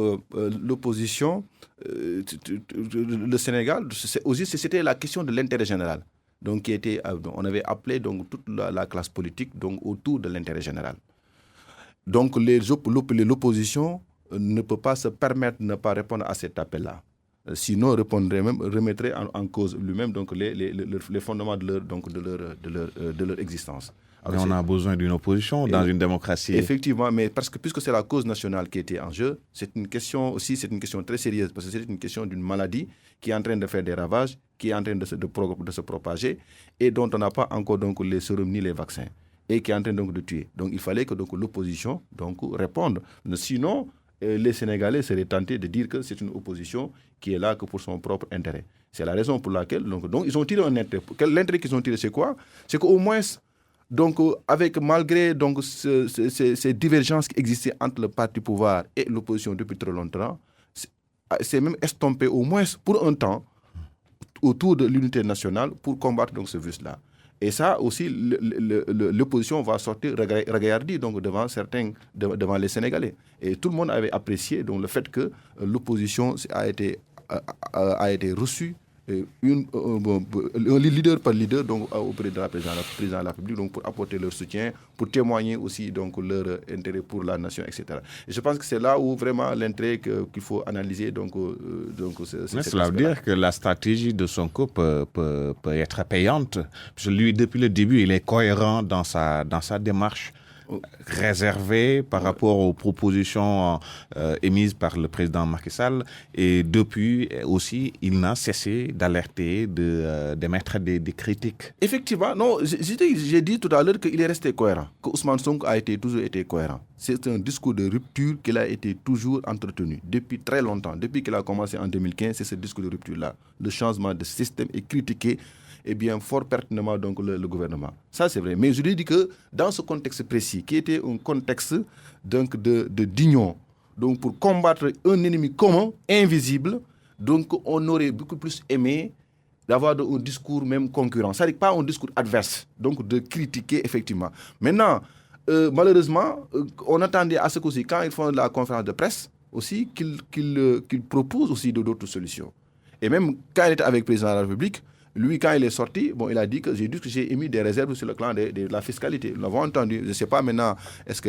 l'opposition, le Sénégal, c'était la question de l'intérêt général. Donc, on avait appelé donc, toute la classe politique donc, autour de l'intérêt général. Donc, l'opposition ne peut pas se permettre de ne pas répondre à cet appel-là. Sinon, remettrait en cause lui-même donc, les fondements de leur existence. Alors, mais on a besoin d'une opposition dans une démocratie. Effectivement, mais puisque c'est la cause nationale qui était en jeu, c'est une question très sérieuse, parce que c'est une question d'une maladie qui est en train de faire des ravages, qui est en train de se propager, et dont on n'a pas encore donc, les sérums ni les vaccins, et qui est en train donc, de tuer. Donc il fallait que donc, l'opposition donc, réponde. Sinon, les Sénégalais seraient tentés de dire que c'est une opposition qui est là que pour son propre intérêt. C'est la raison pour laquelle donc ils ont tiré un intérêt. L'intérêt qu'ils ont tiré, c'est quoi? C'est qu'au moins, donc, malgré donc, ces divergences qui existaient entre le parti pouvoir et l'opposition depuis trop longtemps, c'est même estompé au moins pour un temps autour de l'unité nationale pour combattre donc, ce virus-là. Et ça aussi, l'opposition va sortir regardie donc devant les Sénégalais. Et tout le monde avait apprécié donc, le fait que l'opposition a été reçue leader par leader donc, auprès de la présidente de la République donc, pour apporter leur soutien, pour témoigner aussi donc, leur intérêt pour la nation, etc. Et je pense que c'est là où vraiment l'intérêt qu'il faut analyser. Mais cela veut dire que la stratégie de Sonko peut être payante. Parce que lui, depuis le début, il est cohérent dans sa démarche. Réservé par rapport aux propositions émises par le président Macky Sall, et depuis aussi il n'a cessé d'alerter, d'émettre des critiques. Effectivement, non, j'ai dit tout à l'heure qu'il est resté cohérent, que Ousmane Sonko a toujours été cohérent. C'est un discours de rupture qu'il a été toujours entretenu depuis très longtemps. Depuis qu'il a commencé en 2015, c'est ce discours de rupture-là. Le changement de système est critiqué et bien fort pertinemment donc le gouvernement. Ça, c'est vrai. Mais je lui dis que dans ce contexte précis, qui était un contexte donc d'union, donc pour combattre un ennemi commun, invisible, donc on aurait beaucoup plus aimé d'avoir un discours même concurrent. Ça n'est pas un discours adverse, donc de critiquer effectivement. Maintenant, malheureusement, on attendait à ce qu'aussi, quand ils font la conférence de presse, aussi qu'ils proposent aussi d'autres solutions. Et même quand il était avec le président de la République, lui, quand il est sorti, il a dit que j'ai émis des réserves sur le plan de la fiscalité. Nous l'avons entendu. Je ne sais pas maintenant,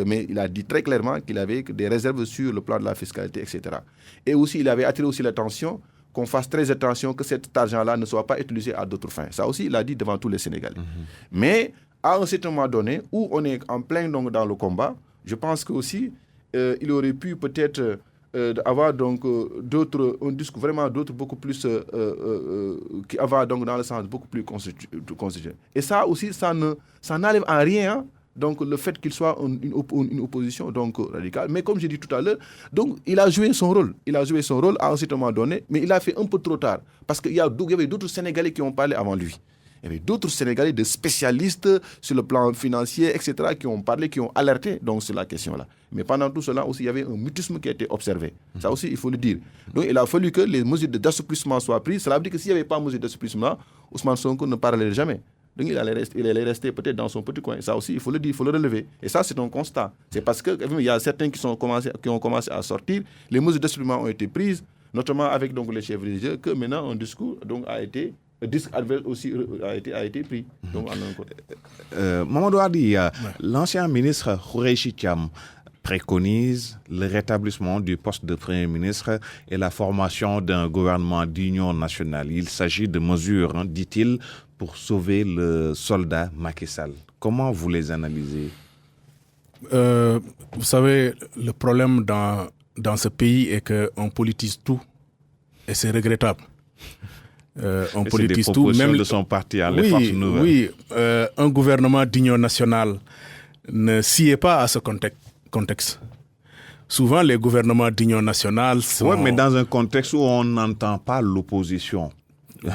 mais il a dit très clairement qu'il avait des réserves sur le plan de la fiscalité, etc. Et aussi, il avait attiré aussi l'attention qu'on fasse très attention que cet argent-là ne soit pas utilisé à d'autres fins. Ça aussi, il a dit devant tous les Sénégalais. Mais à un certain moment donné, où on est en plein donc, dans le combat, je pense qu'aussi, il aurait pu peut-être avoir donc un discours vraiment beaucoup plus qui va donc dans le sens beaucoup plus constitué. Et ça aussi, ça n'enlève en rien donc le fait qu'il soit une opposition donc radicale. Mais comme j'ai dit tout à l'heure, donc il a joué son rôle. Il a joué son rôle à un certain moment donné, mais il a fait un peu trop tard parce qu'il y avait d'autres Sénégalais qui ont parlé avant lui. Il y avait d'autres Sénégalais, des spécialistes sur le plan financier, etc., qui ont parlé, qui ont alerté donc, sur la question-là. Mais pendant tout cela aussi, il y avait un mutisme qui a été observé. Ça aussi, il faut le dire. Donc, il a fallu que les mesures d'assouplissement soient prises. Cela veut dire que s'il n'y avait pas de mesures d'assouplissement, Ousmane Sonko ne parlerait jamais. Donc, il allait rester peut-être dans son petit coin. Ça aussi, il faut le dire, il faut le relever. Et ça, c'est un constat. C'est parce qu'il y a certains qui ont commencé à sortir. Les mesures d'assouplissement ont été prises, notamment avec donc, les chefs religieux, que maintenant, un discours donc, a été... Le disque adverse aussi a été pris. Donc, Mamadou Hadi, l'ancien ministre Khoureyssi Thiam préconise le rétablissement du poste de Premier ministre et la formation d'un gouvernement d'union nationale. Il s'agit de mesures, dit-il, pour sauver le soldat Macky Sall. Comment vous les analysez? Vous savez, le problème dans ce pays est qu'on politise tout et c'est regrettable. On politise tout, même de son parti, les forces nouvelles. Oui, un gouvernement d'union nationale ne s'y est pas à ce contexte. Souvent, les gouvernements d'union nationale sont... Oui, mais dans un contexte où on n'entend pas l'opposition.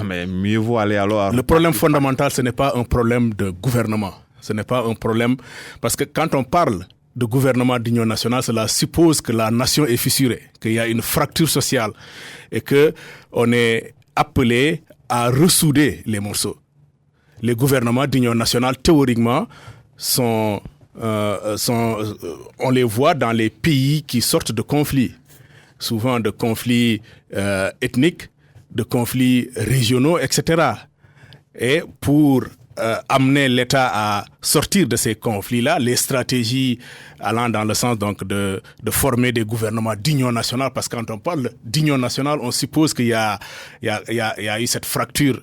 Mais mieux vaut aller alors... Le problème fondamental, ce n'est pas un problème de gouvernement. Ce n'est pas un problème... Parce que quand on parle de gouvernement d'union nationale, cela suppose que la nation est fissurée, qu'il y a une fracture sociale et qu'on est appelé à ressouder les morceaux. Les gouvernements d'union nationale, théoriquement, on les voit dans les pays qui sortent de conflits, souvent de conflits ethniques, de conflits régionaux, etc. Et pour amener l'État à sortir de ces conflits-là, les stratégies allant dans le sens donc de former des gouvernements d'union nationale, parce que quand on parle d'union nationale, on suppose qu'il y a eu cette fracture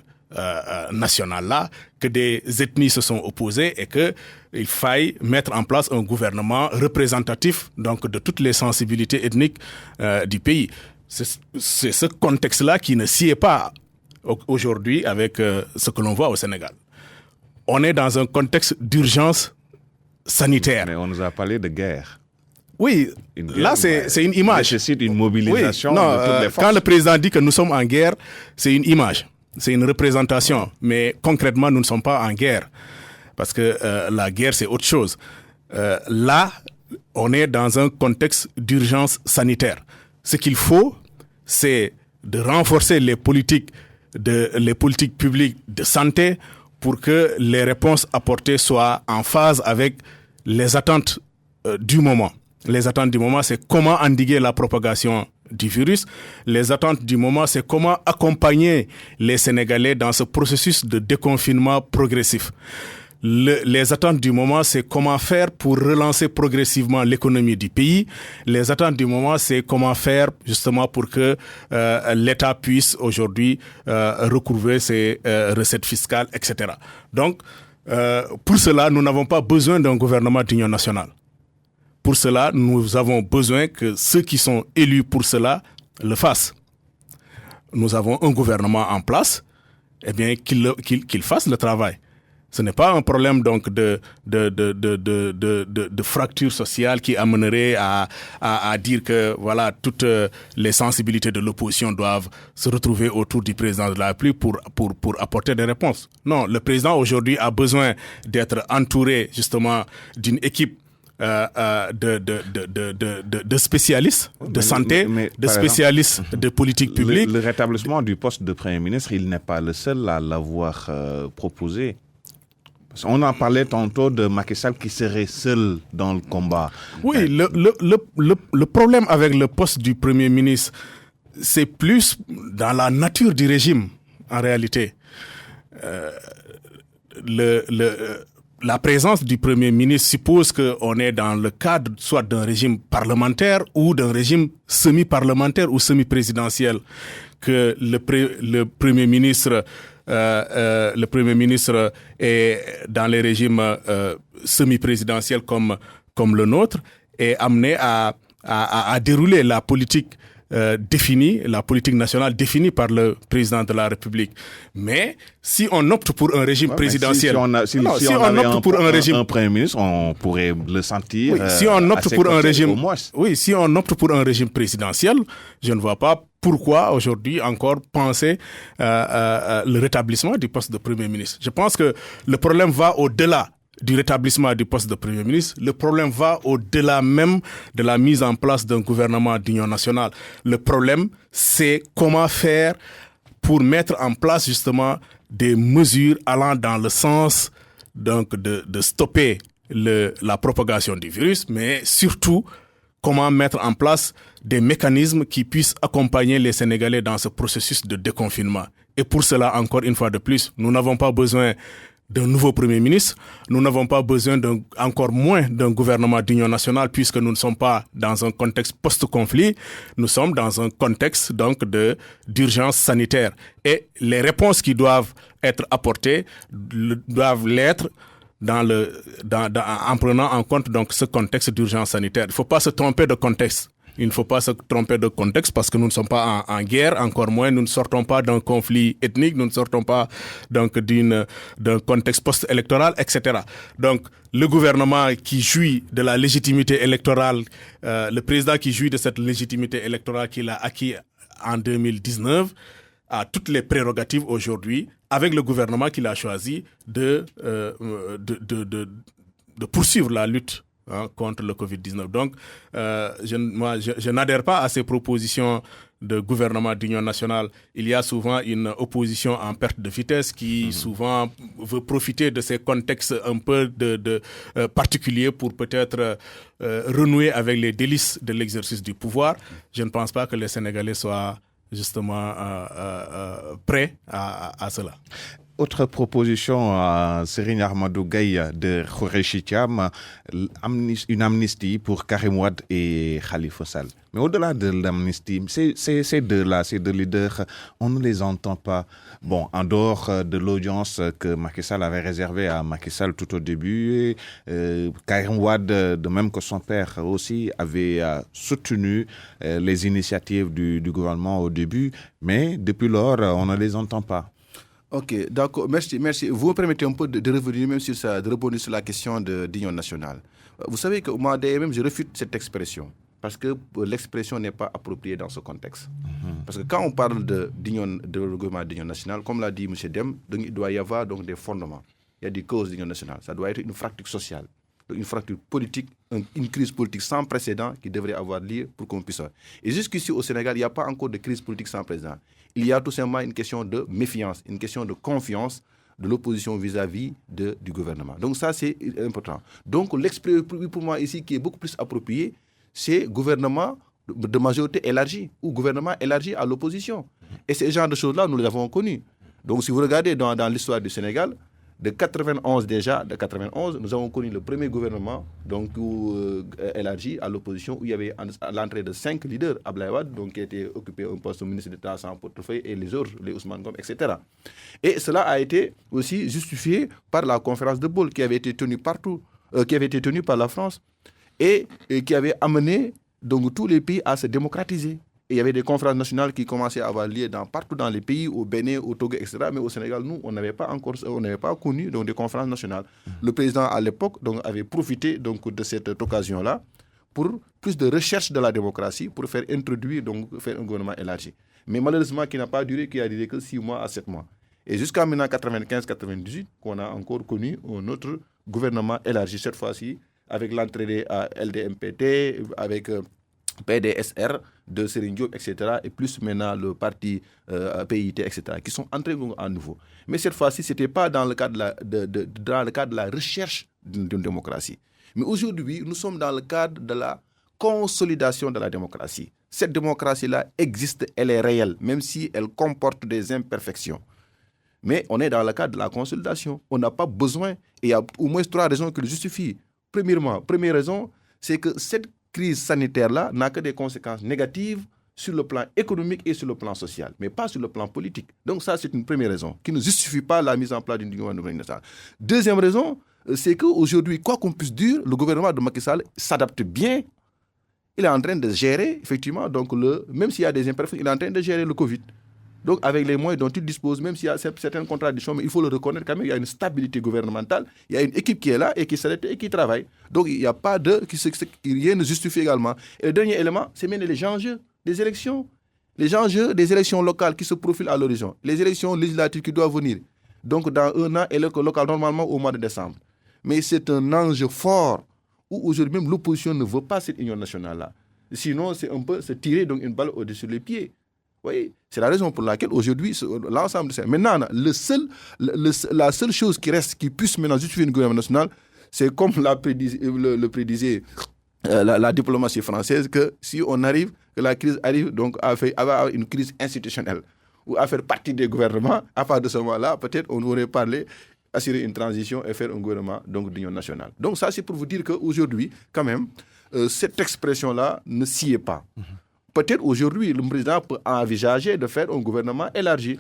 nationale-là, que des ethnies se sont opposées et qu'il faille mettre en place un gouvernement représentatif donc de toutes les sensibilités ethniques du pays. C'est ce contexte-là qui ne sied pas aujourd'hui avec ce que l'on voit au Sénégal. On est dans un contexte d'urgence sanitaire. Mais on nous a parlé de guerre. Oui, là c'est une image. Ça nécessite une mobilisation de toutes les forces. Quand le président dit que nous sommes en guerre, c'est une image, c'est une représentation. Mais concrètement, nous ne sommes pas en guerre. Parce que la guerre, c'est autre chose. Là, on est dans un contexte d'urgence sanitaire. Ce qu'il faut, c'est de renforcer les politiques publiques de santé pour que les réponses apportées soient en phase avec les attentes du moment. Les attentes du moment, c'est comment endiguer la propagation du virus. Les attentes du moment, c'est comment accompagner les Sénégalais dans ce processus de déconfinement progressif. Les attentes du moment, c'est comment faire pour relancer progressivement l'économie du pays. Les attentes du moment, c'est comment faire justement pour que l'État puisse aujourd'hui recouvrer ses recettes fiscales, etc. Donc, pour cela, nous n'avons pas besoin d'un gouvernement d'union nationale. Pour cela, nous avons besoin que ceux qui sont élus pour cela le fassent. Nous avons un gouvernement en place, eh bien, qu'il fasse le travail. Ce n'est pas un problème donc de fracture sociale qui amènerait à dire que voilà toutes les sensibilités de l'opposition doivent se retrouver autour du président de la République pour apporter des réponses. Non, le président aujourd'hui a besoin d'être entouré justement d'une équipe de spécialistes de santé, de spécialistes de politique publique. Le rétablissement du poste de Premier ministre, il n'est pas le seul à l'avoir proposé. On en parlait tantôt de Macky Sall qui serait seul dans le combat. Oui, le problème avec le poste du Premier ministre, c'est plus dans la nature du régime, en réalité. La présence du Premier ministre suppose qu'on est dans le cadre soit d'un régime parlementaire ou d'un régime semi-parlementaire ou semi-présidentiel. Que le Premier ministre est dans les régimes semi-présidentiels comme le nôtre est amené à dérouler la politique la politique nationale définie par le président de la République. Mais si on opte pour un régime présidentiel, si on avait un Premier ministre, on pourrait le sentir. Oui, si on opte pour un régime, si on opte pour un régime présidentiel, je ne vois pas pourquoi aujourd'hui encore penser le rétablissement du poste de Premier ministre. Je pense que le problème va au-delà du rétablissement du poste de Premier ministre. Le problème va au-delà même de la mise en place d'un gouvernement d'union nationale. Le problème, c'est comment faire pour mettre en place justement des mesures allant dans le sens donc de stopper la propagation du virus, mais surtout comment mettre en place des mécanismes qui puissent accompagner les Sénégalais dans ce processus de déconfinement. Et pour cela, encore une fois de plus, nous n'avons pas besoin d'un nouveau Premier ministre. Nous n'avons pas besoin encore moins d'un gouvernement d'union nationale puisque nous ne sommes pas dans un contexte post-conflit. Nous sommes dans un contexte donc d'urgence sanitaire. Et les réponses qui doivent être apportées doivent l'être en prenant en compte donc ce contexte d'urgence sanitaire. Il ne faut pas se tromper de contexte. Il ne faut pas se tromper de contexte parce que nous ne sommes pas en guerre, encore moins, nous ne sortons pas d'un conflit ethnique, nous ne sortons pas donc d'un contexte post-électoral, etc. Donc, le gouvernement qui jouit de la légitimité électorale, le président qui jouit de cette légitimité électorale qu'il a acquis en 2019, a toutes les prérogatives aujourd'hui, avec le gouvernement qu'il a choisi, de poursuivre la lutte contre le Covid-19. Donc, je n'adhère pas à ces propositions de gouvernement d'union nationale. Il y a souvent une opposition en perte de vitesse qui souvent veut profiter de ces contextes un peu particuliers pour peut-être renouer avec les délices de l'exercice du pouvoir. Je ne pense pas que les Sénégalais soient justement prêts à cela. Autre proposition à Serigne Ahmadou Gaye de Khoureychi Thiam, une amnistie pour Karim Wade et Khalifa Sall. Mais au-delà de l'amnistie, ces deux-là, ces deux leaders, on ne les entend pas. Bon, en dehors de l'audience que Macky Sall avait réservée à Macky Sall tout au début, Karim Wade, de même que son père aussi, avait soutenu les initiatives du gouvernement au début, mais depuis lors, on ne les entend pas. Ok, d'accord, merci. Vous me permettez un peu de revenir même sur ça, de rebondir sur la question d'union nationale. Vous savez que moi, même, je refute cette expression, parce que l'expression n'est pas appropriée dans ce contexte. Parce que quand on parle de gouvernement d'union nationale, comme l'a dit M. Dem, donc, il doit y avoir donc, des fondements. Il y a des causes d'union nationale. Ça doit être une fracture sociale, une fracture politique, une crise politique sans précédent qui devrait avoir lieu pour qu'on puisse... Et jusqu'ici au Sénégal, il n'y a pas encore de crise politique sans précédent. Il y a tout simplement une question de méfiance, une question de confiance de l'opposition vis-à-vis du gouvernement. Donc ça, c'est important. Donc l'expression pour moi ici qui est beaucoup plus approprié, c'est gouvernement de majorité élargie ou gouvernement élargi à l'opposition. Et ce genre de choses-là, nous les avons connus. Donc si vous regardez dans l'histoire du Sénégal, de 91 déjà, nous avons connu le premier gouvernement donc, élargi à l'opposition où il y avait à l'entrée de 5 leaders, Abdoulaye Wade, donc qui était occupé un poste de ministre d'État sans portefeuille, et les autres, les Ousmane Ngom, etc. Et cela a été aussi justifié par la conférence de Bâle qui avait été tenue partout, qui avait été tenue par la France et qui avait amené donc, tous les pays à se démocratiser. Et il y avait des conférences nationales qui commençaient à avoir lieu partout dans les pays, au Bénin, au Togo, etc. Mais au Sénégal, nous, on n'avait pas connu donc, des conférences nationales. Le président, à l'époque, donc, avait profité donc, de cette occasion-là pour plus de recherche de la démocratie, pour faire introduire, donc faire un gouvernement élargi. Mais malheureusement, qui n'a pas duré, qui a duré que 6 mois à 7 mois. Et jusqu'en 1995-98, qu'on a encore connu un autre gouvernement élargi, cette fois-ci, avec l'entrée à LDMPT, avec PDSR de Serigne Diop, etc. Et plus maintenant le parti PIT, etc. qui sont entrés à nouveau. Mais cette fois-ci, ce n'était pas dans le cadre de la recherche d'une démocratie. Mais aujourd'hui, nous sommes dans le cadre de la consolidation de la démocratie. Cette démocratie-là existe, elle est réelle, même si elle comporte des imperfections. Mais on est dans le cadre de la consolidation. On n'a pas besoin, et il y a au moins 3 raisons qui le justifient. Première raison, c'est que cette crise sanitaire-là n'a que des conséquences négatives sur le plan économique et sur le plan social, mais pas sur le plan politique. Donc ça, c'est une première raison qui ne justifie pas la mise en place d'une gouvernement nationale. Deuxième raison, c'est qu'aujourd'hui, quoi qu'on puisse dire, le gouvernement de Macky Sall s'adapte bien. Il est en train de gérer, effectivement, donc même s'il y a des imperfections, il est en train de gérer le Covid. Donc, avec les moyens dont il dispose, même s'il y a certaines contradictions, mais il faut le reconnaître quand même, il y a une stabilité gouvernementale, il y a une équipe qui est là et qui s'adapte et qui travaille. Donc, il n'y a pas rien ne justifie également. Et le dernier élément, c'est même les enjeux des élections. Les enjeux des élections locales qui se profilent à l'horizon. Les élections législatives qui doivent venir. Donc, dans 1 an, et le local normalement au mois de décembre. Mais c'est un enjeu fort où aujourd'hui même l'opposition ne veut pas cette union nationale-là. Sinon, c'est un peu se tirer donc une balle au-dessus des pieds. Oui, c'est la raison pour laquelle aujourd'hui, l'ensemble de ça. Maintenant, la seule chose qui reste, qui puisse maintenant justifier une gouvernement national, c'est comme le prédisait la diplomatie française, que si on arrive, que la crise arrive, donc à avoir une crise institutionnelle, ou à faire partie des gouvernements, à partir de ce moment-là, peut-être on aurait parlé, assurer une transition et faire un gouvernement donc, d'union nationale. Donc ça, c'est pour vous dire qu'aujourd'hui, quand même, cette expression-là ne s'y est pas. Peut-être aujourd'hui, le président peut envisager de faire un gouvernement élargi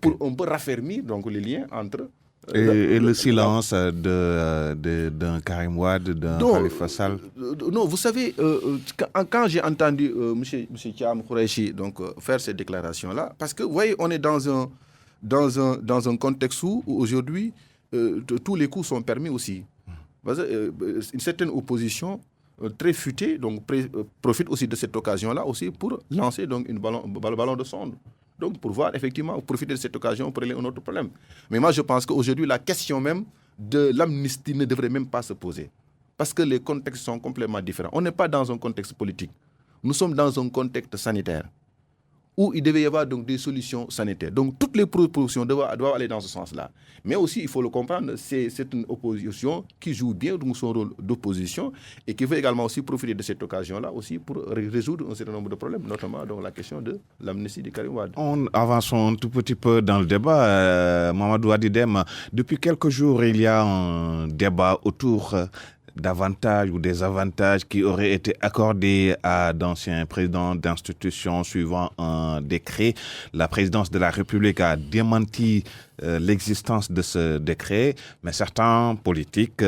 pour un peu raffermir donc, les liens entre... Et le silence d'un Karim Wade, d'un Khalifa Sall. Non, vous savez, quand j'ai entendu M. Thiam Khoureyssi faire ces déclarations-là, parce que, vous voyez, on est dans un contexte où aujourd'hui, tous les coups sont permis aussi. Une certaine opposition très futée donc, profite aussi de cette occasion-là aussi pour lancer donc, un ballon de sonde. Donc, pour voir, effectivement, profiter de cette occasion pour régler un autre problème. Mais moi, je pense qu'aujourd'hui, la question même de l'amnistie ne devrait même pas se poser. Parce que les contextes sont complètement différents. On n'est pas dans un contexte politique. Nous sommes dans un contexte sanitaire où il devait y avoir donc, des solutions sanitaires. Donc, toutes les propositions doivent aller dans ce sens-là. Mais aussi, il faut le comprendre, c'est une opposition qui joue bien donc, son rôle d'opposition et qui veut également aussi profiter de cette occasion-là aussi pour résoudre un certain nombre de problèmes, notamment donc, la question de l'amnistie de Karim Wade. On avance un tout petit peu dans le débat. Mamadou Adidem, depuis quelques jours, il y a un débat autour d'avantages ou des avantages qui auraient été accordés à d'anciens présidents d'institutions suivant un décret. La présidence de la République a démenti l'existence de ce décret, mais certains politiques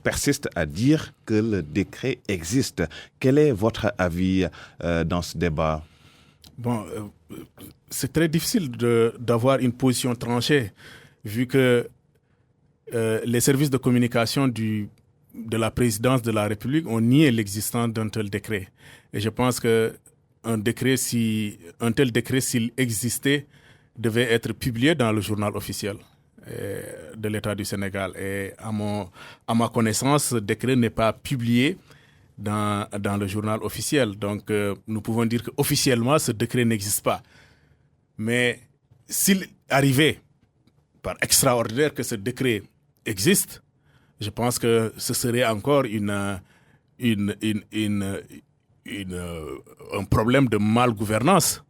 persistent à dire que le décret existe. Quel est votre avis dans ce débat? Bon, c'est très difficile d'avoir une position tranchée, vu que les services de communication de la présidence de la République ont nié l'existence d'un tel décret. Et je pense qu'un tel décret, s'il existait, devait être publié dans le journal officiel de l'État du Sénégal. Et à ma connaissance, ce décret n'est pas publié dans le journal officiel. Donc, nous pouvons dire qu'officiellement, ce décret n'existe pas. Mais s'il arrivait, par extraordinaire que ce décret existe, je pense que ce serait encore un problème de malgouvernance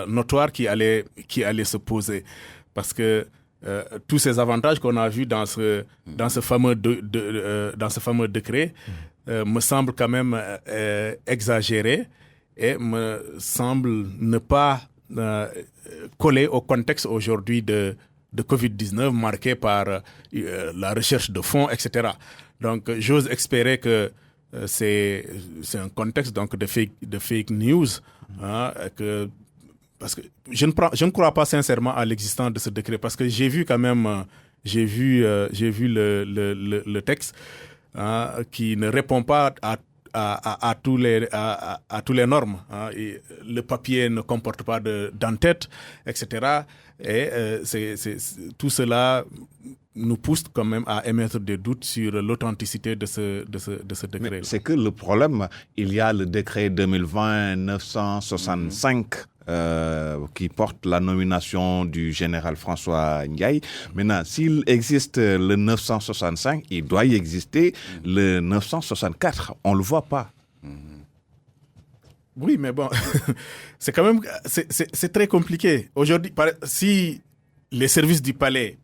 notoire qui allait se poser. Parce que tous ces avantages qu'on a vus dans ce fameux décret me semblent quand même exagérés et me semblent ne pas coller au contexte aujourd'hui de Covid-19 marqué par la recherche de fonds, etc. Donc, j'ose espérer que c'est un contexte donc de fake news, parce que je ne crois pas sincèrement à l'existence de ce décret, parce que j'ai vu quand même le texte qui ne répond pas à tous les normes. Et le papier ne comporte pas d'entête, etc. Et tout cela nous pousse quand même à émettre des doutes sur l'authenticité de ce décret. Mais c'est que le problème, il y a le décret 2020-965 qui porte la nomination du général François Ndiaye. Maintenant, s'il existe le 965, il doit y exister le 964. On ne le voit pas. Oui, mais bon, c'est quand même c'est très compliqué. Aujourd'hui, si les services du palais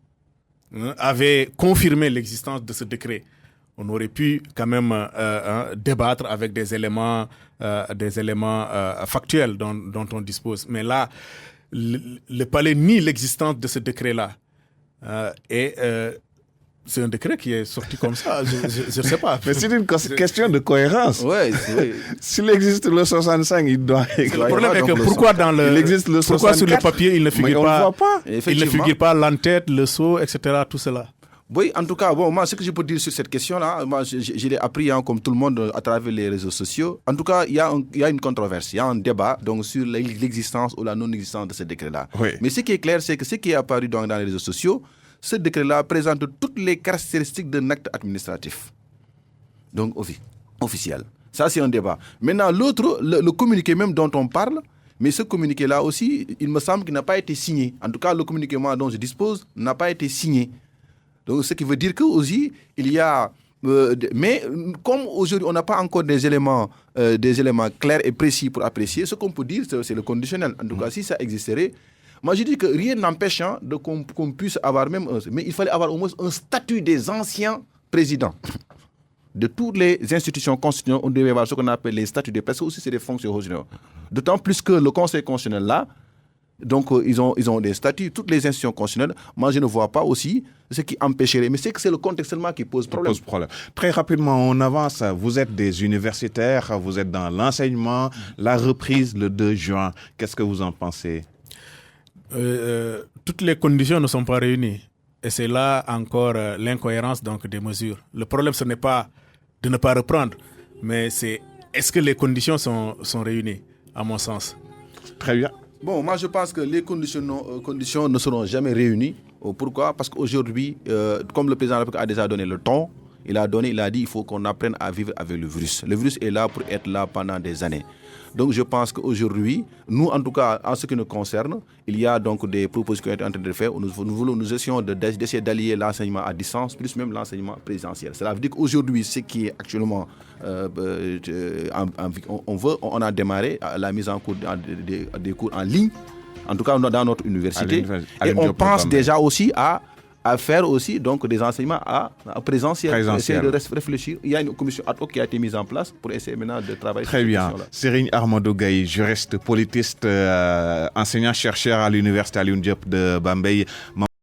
avaient confirmé l'existence de ce décret, on aurait pu quand même débattre avec des éléments factuels dont on dispose. Mais là, le palais nie l'existence de ce décret-là. C'est un décret qui est sorti comme ça, je ne sais pas. Mais c'est une question de cohérence. Ouais, s'il existe le 65, il doit exister. Le problème est que pourquoi sur le papier, il ne figure pas l'entête, le sceau, etc., tout cela. Oui, en tout cas, moi, ce que je peux dire sur cette question-là, moi, je l'ai appris comme tout le monde à travers les réseaux sociaux. En tout cas, il y a une controverse, il y a un débat donc, sur l'existence ou la non-existence de ce décret-là. Oui. Mais ce qui est clair, c'est que ce qui est apparu dans les réseaux sociaux, ce décret-là présente toutes les caractéristiques d'un acte administratif. Donc, officiel. Ça, c'est un débat. Maintenant, l'autre, le communiqué même dont on parle, mais ce communiqué-là aussi, il me semble qu'il n'a pas été signé. En tout cas, le communiqué dont je dispose n'a pas été signé. Donc, ce qui veut dire qu'aussi, il y a... mais comme aujourd'hui, on n'a pas encore des éléments clairs et précis pour apprécier, ce qu'on peut dire, c'est le conditionnel. En tout cas, si ça existerait... Moi, je dis que rien n'empêche qu'on puisse avoir même... mais il fallait avoir au moins un statut des anciens présidents. De toutes les institutions constitutionnelles, on devait avoir ce qu'on appelle les statuts des présidents. Aussi, c'est des fonctions originales. D'autant plus que le Conseil constitutionnel, là, donc ils ont des statuts. Toutes les institutions constitutionnelles, moi, je ne vois pas aussi ce qui empêcherait. Mais c'est que c'est le contexte seulement qui pose problème. Très rapidement, on avance. Vous êtes des universitaires, vous êtes dans l'enseignement. La reprise le 2 juin, qu'est-ce que vous en pensez ? Toutes les conditions ne sont pas réunies. Et c'est là encore l'incohérence donc, des mesures. Le problème, ce n'est pas de ne pas reprendre, mais c'est est-ce que les conditions sont réunies, à mon sens. Très bien. Bon, moi je pense que les conditions ne seront jamais réunies. Pourquoi ? Parce qu'aujourd'hui, comme le président de la République a déjà donné le ton, il a dit il faut qu'on apprenne à vivre avec le virus. Le virus est là pour être là pendant des années. Donc je pense qu'aujourd'hui, nous en tout cas, en ce qui nous concerne, il y a donc des propositions qui ont été en train de faire. Nous essayons d'essayer d'allier l'enseignement à distance, plus même l'enseignement présentiel. Cela veut dire qu'aujourd'hui, ce qui est actuellement on a démarré la mise en cours des cours en ligne, en tout cas dans notre université. Et on pense déjà aussi à faire aussi donc des enseignements à présentiel. Essayer de réfléchir. Il y a une commission ad hoc qui a été mise en place pour essayer maintenant de travailler sur cette question-là. Très bien. Serigne Armadou Gaye, juriste, politiste, enseignant-chercheur à l'université Alioune Diop de Bambey.